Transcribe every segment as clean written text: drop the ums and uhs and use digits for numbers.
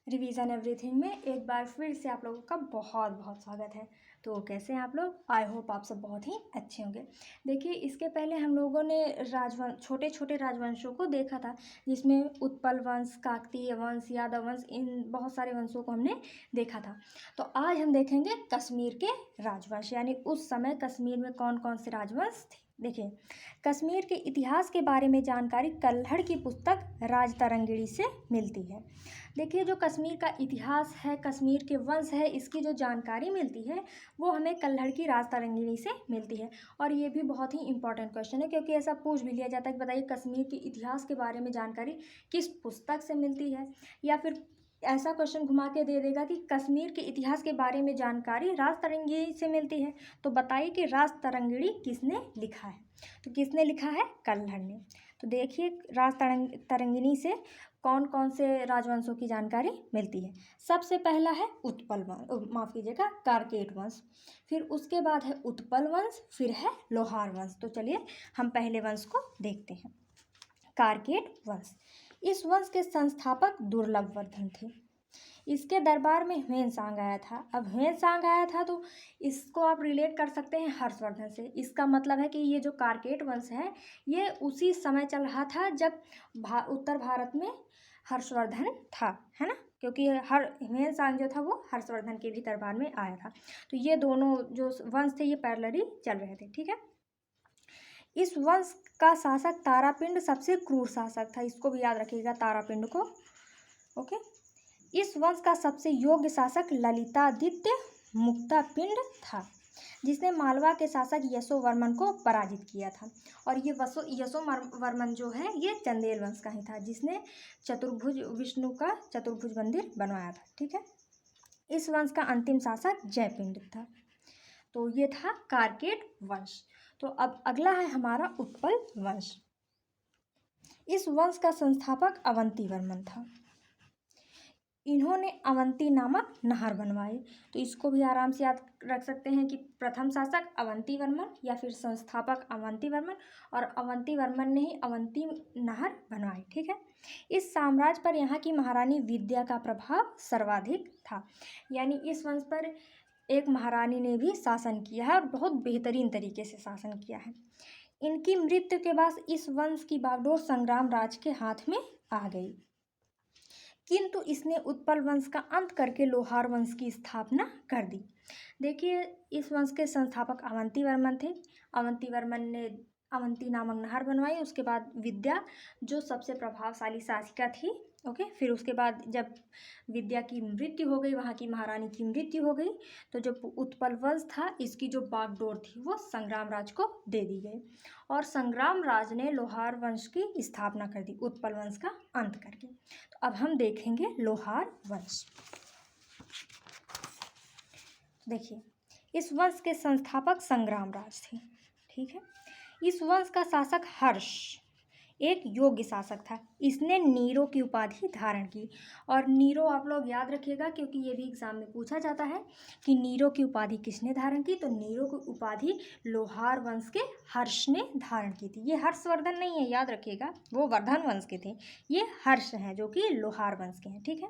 Revision everything में एक बार फिर से आप लोगों का बहुत बहुत स्वागत है। तो कैसे हैं आप लोग? आई होप आप सब बहुत ही अच्छे होंगे। देखिए, इसके पहले हम लोगों ने छोटे छोटे राजवंशों को देखा था, जिसमें उत्पल वंश, काकतीय वंश, यादव वंश, इन बहुत सारे वंशों को हमने देखा था। तो आज हम देखेंगे कश्मीर के राजवंश, यानी उस समय कश्मीर में कौन कौन से राजवंश थे। देखिए, कश्मीर के इतिहास के बारे में जानकारी कल्हड़ की पुस्तक राजतरंगिणी से मिलती है। देखिए, जो कश्मीर का इतिहास है, कश्मीर के वंश है, इसकी जो जानकारी मिलती है वो हमें कल्हड़ की राजतरंगिणी से मिलती है। और ये भी बहुत ही इंपॉर्टेंट क्वेश्चन है, क्योंकि ऐसा पूछ भी लिया जाता है कि बताइए कश्मीर के इतिहास के बारे में जानकारी किस पुस्तक से मिलती है, या फिर ऐसा क्वेश्चन घुमा के दे देगा कि कश्मीर के इतिहास के बारे में जानकारी राजतरंगिणी से मिलती है। तो बताइए कि राजतरंगिणी किसने लिखा है? तो किसने लिखा है? कल्हड़ ने। तो देखिए, राजतरंगिणी से कौन कौन से राजवंशों की जानकारी मिलती है। सबसे पहला है उत्पल वंश, माफ़ कीजिएगा, कारकेट वंश। फिर उसके बाद है उत्पल वंश, फिर है लोहार वंश। तो चलिए हम पहले वंश को देखते हैं, कारकेट वंश। इस वंश के संस्थापक दुर्लभवर्धन थे। इसके दरबार में ह्वेनसांग आया था। अब ह्वेनसांग आया था तो इसको आप रिलेट कर सकते हैं हर्षवर्धन से। इसका मतलब है कि ये जो कारकेट वंश है ये उसी समय चल रहा था जब उत्तर भारत में हर्षवर्धन था, है ना, क्योंकि ह्वेनसांग जो था वो हर्षवर्धन के भी दरबार में आया था। तो ये दोनों जो वंश थे ये पैरेलली चल रहे थे, ठीक है। इस वंश का शासक तारापिंड सबसे क्रूर शासक था, इसको भी याद रखिएगा, तारापिंड को। ओके। इस वंश का सबसे योग्य शासक ललितादित्य मुक्तापिंड था, जिसने मालवा के शासक यशोवर्मन को पराजित किया था। और ये यशोवर्मन जो है ये चंदेल वंश का ही था, जिसने विष्णु का चतुर्भुज मंदिर बनवाया था, ठीक है। इस वंश का अंतिम शासक जयपिंड था। तो ये था कारकेट वंश। तो अब अगला है हमारा उत्पल वंश। इस वंश का संस्थापक अवंतीवर्मन था। इन्होंने अवंती नामक नहर बनवाई। तो इसको भी आराम से याद रख सकते हैं कि प्रथम शासक अवंतीवर्मन या फिर संस्थापक अवंतीवर्मन, और अवंतीवर्मन ने ही अवंती नहर बनवाई, ठीक है। इस साम्राज्य पर यहाँ की महारानी विद्या का प्रभाव सर्वाधिक था, यानी इस वंश पर एक महारानी ने भी शासन किया है और बहुत बेहतरीन तरीके से शासन किया है। इनकी मृत्यु के बाद इस वंश की बागडोर संग्राम राज के हाथ में आ गई, किंतु इसने उत्पल वंश का अंत करके लोहार वंश की स्थापना कर दी। देखिए, इस वंश के संस्थापक अवंतीवर्मन थे। अवंतीवर्मन ने अवंती नामक नहर बनवाई। उसके बाद विद्या जो सबसे प्रभावशाली शासिका थी, ओके। फिर उसके बाद जब विद्या की मृत्यु हो गई, वहाँ की महारानी की मृत्यु हो गई, तो जो उत्पल वंश था इसकी जो बागडोर थी वो संग्राम राज को दे दी गई, और संग्राम राज ने लोहार वंश की स्थापना कर दी, उत्पल वंश का अंत करके। तो अब हम देखेंगे लोहार वंश। देखिए, इस वंश के संस्थापक संग्राम राज थे, ठीक है। इस वंश का शासक हर्ष एक योग्य शासक था। इसने नीरो की उपाधि धारण की, और नीरो आप लोग याद रखिएगा, क्योंकि ये भी एग्जाम में पूछा जाता है कि नीरो की उपाधि किसने धारण की। तो नीरो की उपाधि लोहार वंश के हर्ष ने धारण की थी। ये हर्षवर्धन नहीं है, याद रखिएगा, वो वर्धन वंश के थे। ये हर्ष हैं जो कि लोहार वंश के हैं, ठीक है।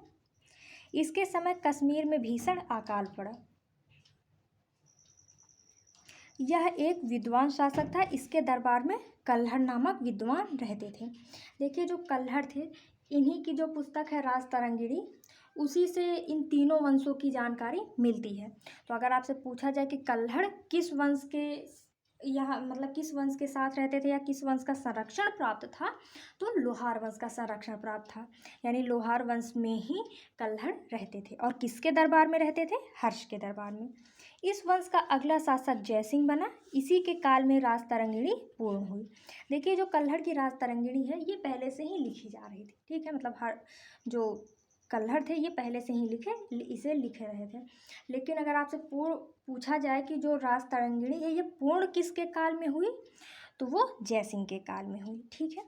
इसके समय कश्मीर में भीषण अकाल पड़ा। यह एक विद्वान शासक था। इसके दरबार में कल्हड़ नामक विद्वान रहते थे। देखिए, जो कल्हड़ थे इन्हीं की जो पुस्तक है राजतरंगिणी, उसी से इन तीनों वंशों की जानकारी मिलती है। तो अगर आपसे पूछा जाए कि कल्हड़ किस वंश के यहाँ मतलब किस वंश के साथ रहते थे या किस वंश का संरक्षण प्राप्त था, तो लोहार वंश का संरक्षण प्राप्त था, यानी लोहार वंश में ही कल्हड़ रहते थे। और किसके दरबार में रहते थे? हर्ष के दरबार में। इस वंश का अगला शासक जयसिंह बना। इसी के काल में राजतरंगिणी पूर्ण हुई। देखिए, जो कल्हड़ की राजतरंगिणी है ये पहले से ही लिखी जा रही थी, ठीक है। मतलब हर जो कल्हड़ थे ये पहले से ही इसे लिखे रहे थे। लेकिन अगर आपसे पूछा जाए कि जो राजतरंगिणी है ये पूर्ण किसके काल में हुई, तो वो जयसिंह के काल में हुई, ठीक है।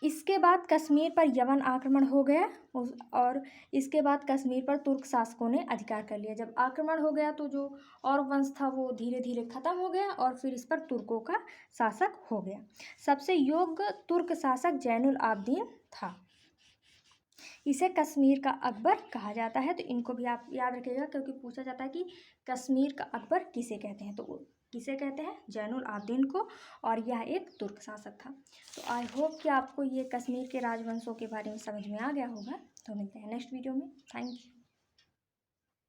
इसके बाद कश्मीर पर यवन आक्रमण हो गया, और इसके बाद कश्मीर पर तुर्क शासकों ने अधिकार कर लिया। जब आक्रमण हो गया तो जो और वंश था वो धीरे धीरे खत्म हो गया, और फिर इस पर तुर्कों का शासक हो गया। सबसे योग्य तुर्क शासक जैनुल आबदीन था। इसे कश्मीर का अकबर कहा जाता है। तो इनको भी आप याद रखिएगा, क्योंकि पूछा जाता है कि कश्मीर का अकबर किसे कहते हैं, तो किसे कहते हैं, जैनुल आबदीन को, और यह एक तुर्क शासक था। तो आई होप कि आपको ये कश्मीर के राजवंशों के बारे में समझ में आ गया होगा। तो मिलते हैं नेक्स्ट वीडियो में। Thank you.